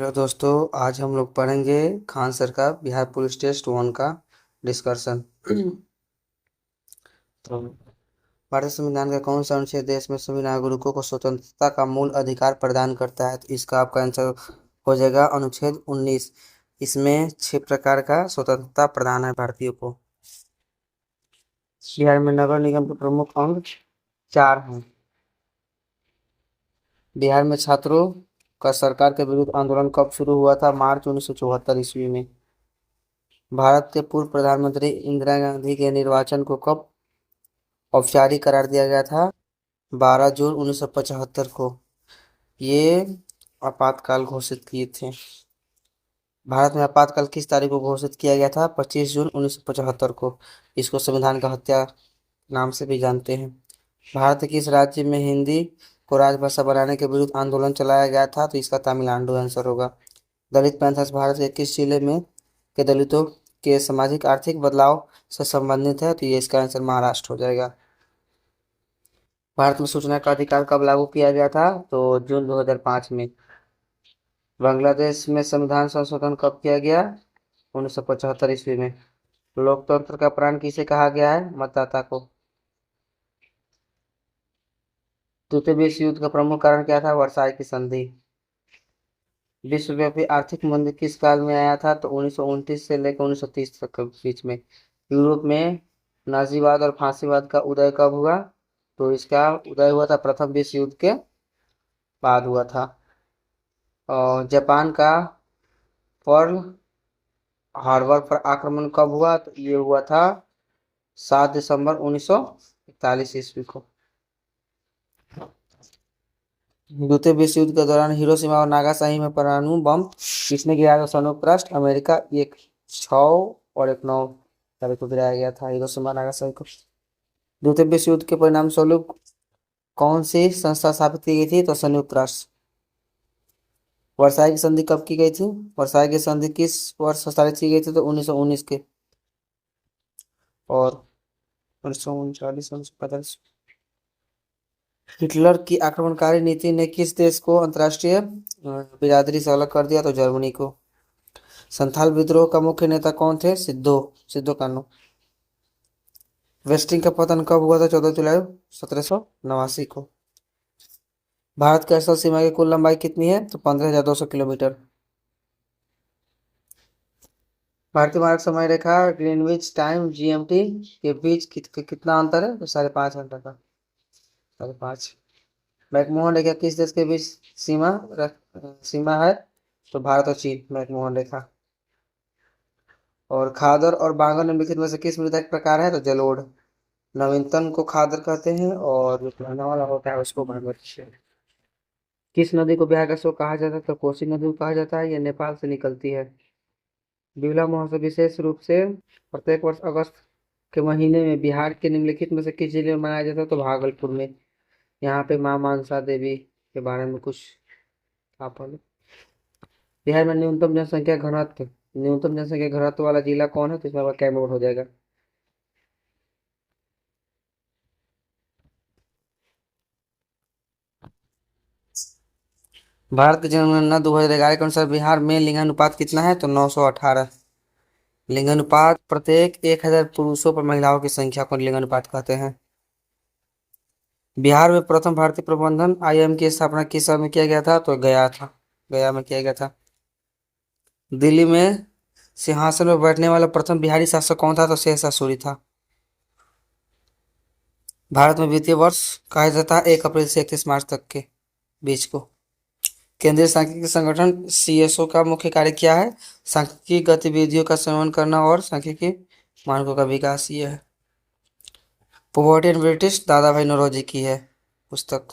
Hello दोस्तों, आज हम लोग पढ़ेंगे खान सर का बिहार पुलिस टेस्ट 1 का डिस्कशन। तो भारतीय संविधान का कौन सा अनुच्छेद देश में सभी नागरिकों को स्वतंत्रता का मूल अधिकार प्रदान करता है? तो इसका आपका आंसर हो जाएगा अनुच्छेद 19। इसमें 6 प्रकार का स्वतंत्रता प्रदान है भारतीयों को। बिहार में नगर निगम के प्रमुख अंग 4 हैं। बिहार में छात्रों का सरकार के विरुद्ध आंदोलन कब शुरू हुआ था? मार्च 1974 ईस्वी में। भारत के पूर्व प्रधानमंत्री इंदिरा गांधी के निर्वाचन को कब औपचारिक करार दिया गया था? 12 जून 1975 को। ये आपातकाल घोषित किए थे। भारत में आपातकाल किस तारीख को घोषित किया गया था? 25 जून 1975 को। इसको संविधान का हत्या नाम से भी जानते हैं। भारत के किस राज्य में हिंदी को राजभाषा बनाने के विरुद्ध आंदोलन चलाया गया था? तो इसका तमिलनाडु आंसर होगा। दलित पैंथर्स भारत के किस जिले में के दलितों के सामाजिक आर्थिक बदलाव से संबंधित है? तो ये इसका आंसर महाराष्ट्र हो जाएगा। भारत में सूचना का अधिकार कब लागू किया गया था? तो जून 2005 में। बांग्लादेश में संविधान संशोधन कब किया गया? 1975 ईस्वी में। लोकतंत्र का प्राण किसे कहा गया है? मतदाता को। द्वितीय विश्व युद्ध का प्रमुख कारण क्या था? वर्साई की संधि। विश्वव्यापी आर्थिक मंदी किस काल में आया था? तो 1929 से लेकर 1930 तक के बीच में। यूरोप में नाजीवाद और फांसीवाद का उदय कब हुआ? तो इसका उदय हुआ था प्रथम विश्व युद्ध के बाद हुआ था। और जापान का पर्ल हार्बर पर आक्रमण कब हुआ? तो ये हुआ था 7 दिसंबर 1941 ईस्वी को। द्वितीय विश्व युद्ध के दौरान हिरोशिमा और नागासाकी में परमाणु बम किसने गिराया था? संयुक्त राष्ट्र अमेरिका। एक 6 और एक 9 तारीख को गिराया गया था हिरोशिमा नागासाकी को। द्वितीय विश्व युद्ध के परिणाम स्वरूप कौन सी संस्था स्थापित की गई थी? तो संयुक्त राष्ट्र। वर्साई की संधि कब की गई थी? वर्साई की संधि किस वर्ष प्रस्तावित की गई थी? तो 1919 के। और 1939 1945। हिटलर की आक्रमणकारी नीति ने किस देश को अंतर्राष्ट्रीय बिरादरी से अलग कर दिया? तो जर्मनी को। संथाल विद्रोह का मुख्य नेता कौन थे? सिद्धो सिद्धो कान्हू। वेस्टिंग का पतन कब हुआ था? 14 जुलाई 1789 को। भारत की स्थल सीमा की कुल लंबाई कितनी है? तो 15,200 किलोमीटर। भारतीय मानक समय रेखा ग्रीनविच टाइम जीएमटी के बीच कितना अंतर है? तो 5.5 घंटा का। 5.5। मैकमोहन रेखा किस देश के बीच सीमा है? तो भारत और चीन मैकमोहन रेखा। और खादर और बांगर निम्नलिखित में से किस मृदा का प्रकार है? तो जलोढ़। नवीनतम को खादर कहते हैं और जो पुराना वाला होता है उसको बांगर। किस नदी को बिहार का शोक कहा जाता है? तो कोसी नदी को कहा जाता है। यह नेपाल से निकलती है। बिरला महोत्सव विशेष रूप से प्रत्येक वर्ष अगस्त के महीने में बिहार के निम्नलिखित में से किस जिले में मनाया जाता है? तो भागलपुर में। यहाँ पे माँ मनसा देवी के बारे में कुछ आप बोलो। बिहार में न्यूनतम जनसंख्या घनत्व वाला जिला कौन है? तो इसमें आपका कैमूर हो जाएगा। भारत की जनगणना 2011 के अनुसार बिहार में लिंगानुपात कितना है? तो 918। लिंगानुपात प्रत्येक 1000 पुरुषों पर महिलाओं की संख्या को लिंगानुपात कहते हैं। बिहार में प्रथम भारतीय प्रबंधन आईआईएम की स्थापना किस साल में किया गया था? तो गया में किया गया था। दिल्ली में सिंहासन पर बैठने वाला प्रथम बिहारी शासक कौन था? तो शेरशाह सूरी था। भारत में वित्तीय वर्ष कहा जाता है 1 अप्रैल से 31 मार्च तक के बीच को। केंद्रीय सांख्यिकी संगठन सीएसओ का मुख्य कार्य क्या है? सांख्यिकी गतिविधियों का समन्वय करना और सांख्यिकी मानकों का विकास। ये है पॉवर्टी एंड ब्रिटिश दादा भाई नौरोजी की है पुस्तक।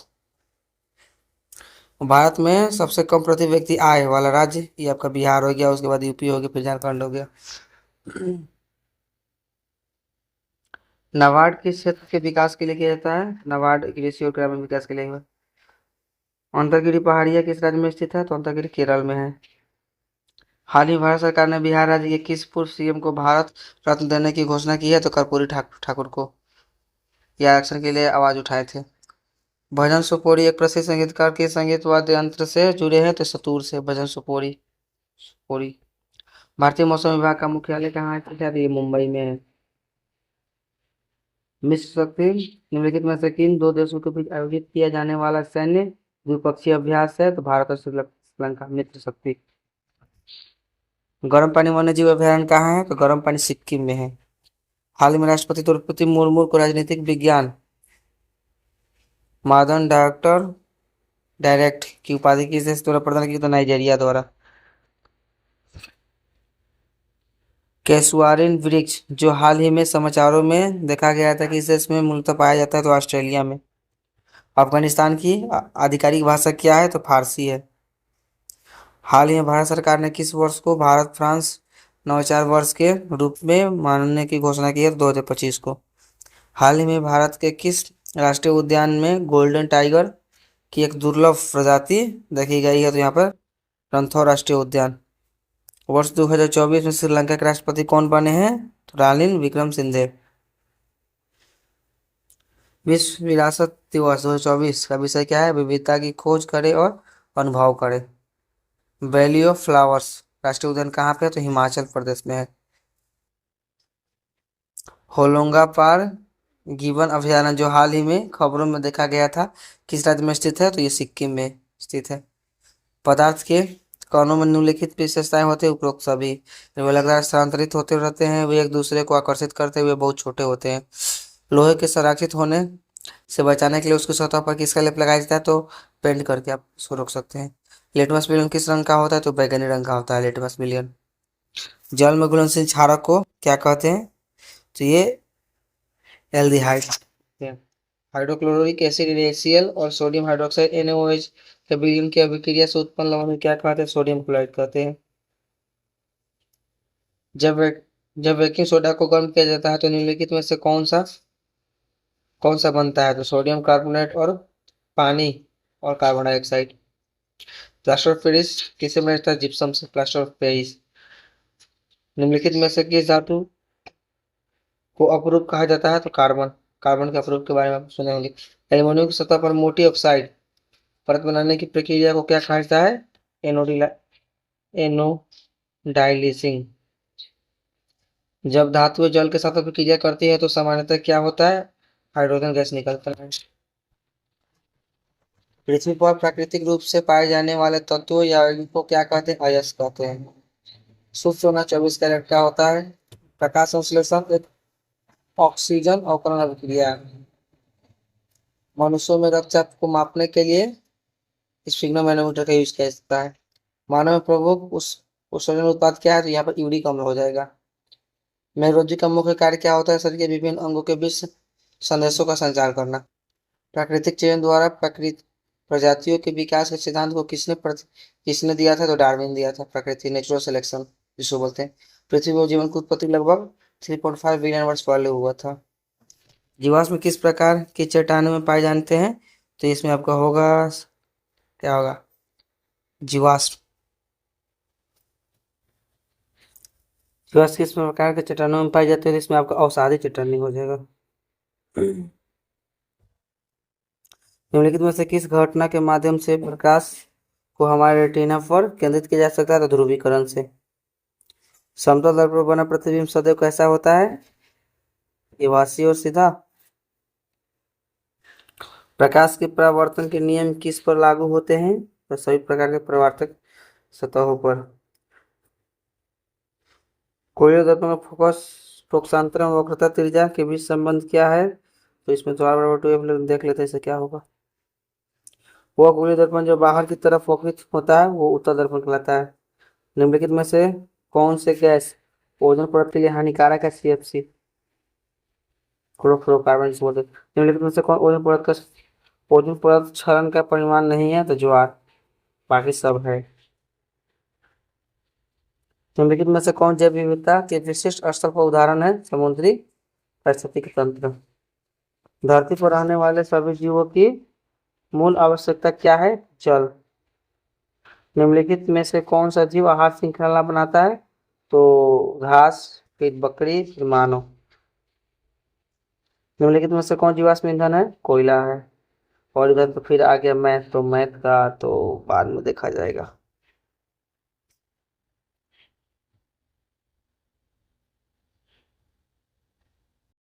भारत में सबसे कम प्रति व्यक्ति आय वाला राज्य ये आपका बिहार हो गया, उसके बाद यूपी हो गया, फिर झारखंड हो गया। नाबार्ड किस क्षेत्र के विकास के लिए किया जाता है? नाबार्ड कृषि और ग्रामीण विकास के लिए हुआ। अंतरगिरी पहाड़िया किस राज्य में स्थित है? तो अंतरगिरी केरल में है। हाल ही भारत सरकार ने बिहार राज्य के किस पूर्व सीएम को भारत रत्न देने की घोषणा की है? तो कर्पूरी ठाकुर को। ये आरक्षण के लिए आवाज उठाए थे। भजन सोपोरी एक प्रसिद्ध संगीतकार के संगीत वाद्य यंत्र से जुड़े हैं तो सतूर से भजन सोपोरी। सोपोरी। भारतीय मौसम विभाग का मुख्यालय कहाँ है? तो ये मुंबई में है। मिश्र शक्ति निम्नलिखित में से किन दो देशों के बीच आयोजित किया जाने वाला सैन्य द्विपक्षीय अभ्यास है? तो भारत और श्रीलंका मित्र शक्ति। गर्म पानी वन्यजीव अभयारण्य कहाँ है? तो गर्म पानी सिक्किम में है। हाल ही में राष्ट्रपति द्रौपदी मुर्मू को राजनीतिक विज्ञान मादन डॉक्टर डायरेक्ट की उपाधि किस देश द्वारा प्रदान की? तो नाइजीरिया द्वारा। कैसुआरिन वृक्ष जो हाल ही में समाचारों में देखा गया था कि इस देश में मूलतः पाया जाता है? तो ऑस्ट्रेलिया में। अफगानिस्तान की आधिकारिक भाषा क्या है? तो फारसी है। हाल ही में भारत सरकार ने किस वर्ष को भारत फ्रांस नवाचार वर्ष के रूप में मानने की घोषणा की है? 2025 को। हाल ही में भारत के किस राष्ट्रीय उद्यान में गोल्डन टाइगर की एक दुर्लभ प्रजाति देखी गई है? तो यहाँ पर रणथंभौर राष्ट्रीय उद्यान। वर्ष 2024 में श्रीलंका के राष्ट्रपति कौन बने हैं? तो रानिल विक्रमसिंघे। विश्व विरासत दिवस 2024 का विषय क्या है? विविधता की खोज करें और अनुभव करें। वैली ऑफ फ्लावर्स राष्ट्रीय उद्यान कहाँ पे है? तो हिमाचल प्रदेश में है। होलोंगा पार गिबन अभयारण्य जो हाल ही में खबरों में देखा गया था किस राज्य में स्थित है? तो ये सिक्किम में स्थित है। पदार्थ के कणों में निम्नलिखित विशेषताएं होते हैं उपरोक्त सभी। वे लगातार स्थानांतरित होते रहते हैं, वे एक दूसरे को आकर्षित करते हुए बहुत छोटे होते हैं। लोहे के संरक्षित होने से बचाने के लिए उसकी सतह पर किसका लेप लगाया जाता है? तो पेंट करके आप उसको रोक सकते हैं। लिटमस मिलियन किस रंग का होता है? तो बैगनी रंग का होता है लिटमस मिलियन। जल में घुलनशील क्षारक को क्या कहते हैं? तो ये एल्डिहाइड। हाइड्रोक्लोरिक एसिड NaCl और सोडियम हाइड्रोक्साइड NaOH के विलयन की अभिक्रिया से उत्पन्न लवण को क्या कहते हैं? सोडियम क्लोराइड कहते हैं। जब जब बेकिंग सोडा को गर्म किया जाता है तो निम्नलिखित में से कौन सा बनता है? तो सोडियम कार्बोनेट और पानी और carbon dioxide. Plaster of Paris किसे बनता है? जिप्सम से प्लास्टर ऑफ पेरिस। निम्नलिखित में से किस धातु को अपरूप कहा जाता है? तो कार्बन। कार्बन के अपरूप के बारे में आप सुने होंगे। एल्युमिनियम की सतह पर मोटी ऑक्साइड परत बनाने की प्रक्रिया को क्या कहा जाता है? एनोडाइलिसिंग। जब धातु जल के साथ प्रक्रिया करती है तो सामान्यतः क्या होता है? हाइड्रोजन गैस निकलता है। पृथ्वी पर प्राकृतिक रूप से पाए जाने वाले तत्वों या यौगिकों को क्या कहते हैं? अयस्क कहते हैं। शुद्ध सोना 24 कैरेट का होता है। प्रकाश संश्लेषण एक ऑक्सीजन अवकरण अभिक्रिया है। मनुष्यों में रक्तचाप को मापने के लिए स्फिग्नोमेनोमीटर का यूज किया जाता है। मानव में प्रमुख उस उत्सर्जन उत्पाद क्या है? तो यहाँ पर यूरिक अम्ल हो जाएगा। मेरुरज्जु का मुख्य कार्य क्या होता है? शरीर के विभिन्न अंगों के बीच संदेशों का संचार करना। प्राकृतिक चयन द्वारा प्रकृति प्रजातियों के विकास के सिद्धांत को किसने दिया था? तो डार्विन दिया था। प्रकृति नेचुरल सिलेक्शन जिसको बोलते हैं। पृथ्वी पर जीवन की उत्पत्ति लगभग 3.5 बिलियन वर्ष पहले हुआ था। जीवाश्म किस प्रकार की चट्टानों में पाए जाते हैं? तो इसमें आपका होगा क्या होगा? जीवाश्म। जीवाश्म किस प्रकार के चट्टानों में पाई जाती है? इसमें आपका अवसादी चट्टानी हो जाएगा। निम्नलिखित में से किस घटना के माध्यम से प्रकाश को हमारे रेटिना पर केंद्रित किया जा सकता है? तो ध्रुवीकरण से। समतल तल पर बना प्रतिबिंब सदैव कैसा होता है? आभासी और सीधा। प्रकाश के परावर्तन के नियम किस पर लागू होते हैं? तो सभी प्रकार के परावर्तक सतहों पर। कोयले दर्पण में फोकसांतरण और वक्रता त्रिज्या के बीच संबंध क्या है? तो इसमें तो r/2 देख लेते हैं इसे क्या होगा। वह गोलीय दर्पण जो बाहर की तरफ फोकित होता है वो उत्तल दर्पण कहलाता है। निम्नलिखित में से कौन से गैस ओजोन परत के लिए हानिकारक है? CFC क्लोरोफ्लोरोकार्बन जिसे बोलते हैं। निम्नलिखित में से कौन ओजोन परत क्षरण का परिमाण नहीं है? तो ज्वार। बाकी सब है। निम्नलिखित में से कौन जैव विविधता के विशिष्ट स्थल पर उदाहरण है? समुद्री पारिस्थितिकी तंत्र। धरती पर रहने वाले सभी जीवों की मूल आवश्यकता क्या है? जल। निम्नलिखित में से कौन सा जीव आहार श्रृंखला बनाता है? तो घास, फिर बकरी, फिर मानव। निम्नलिखित में से कौन जीवाश्म ईंधन है? कोयला है। और इधर तो फिर आ गया मैथ, तो मैथ का तो बाद में देखा जाएगा।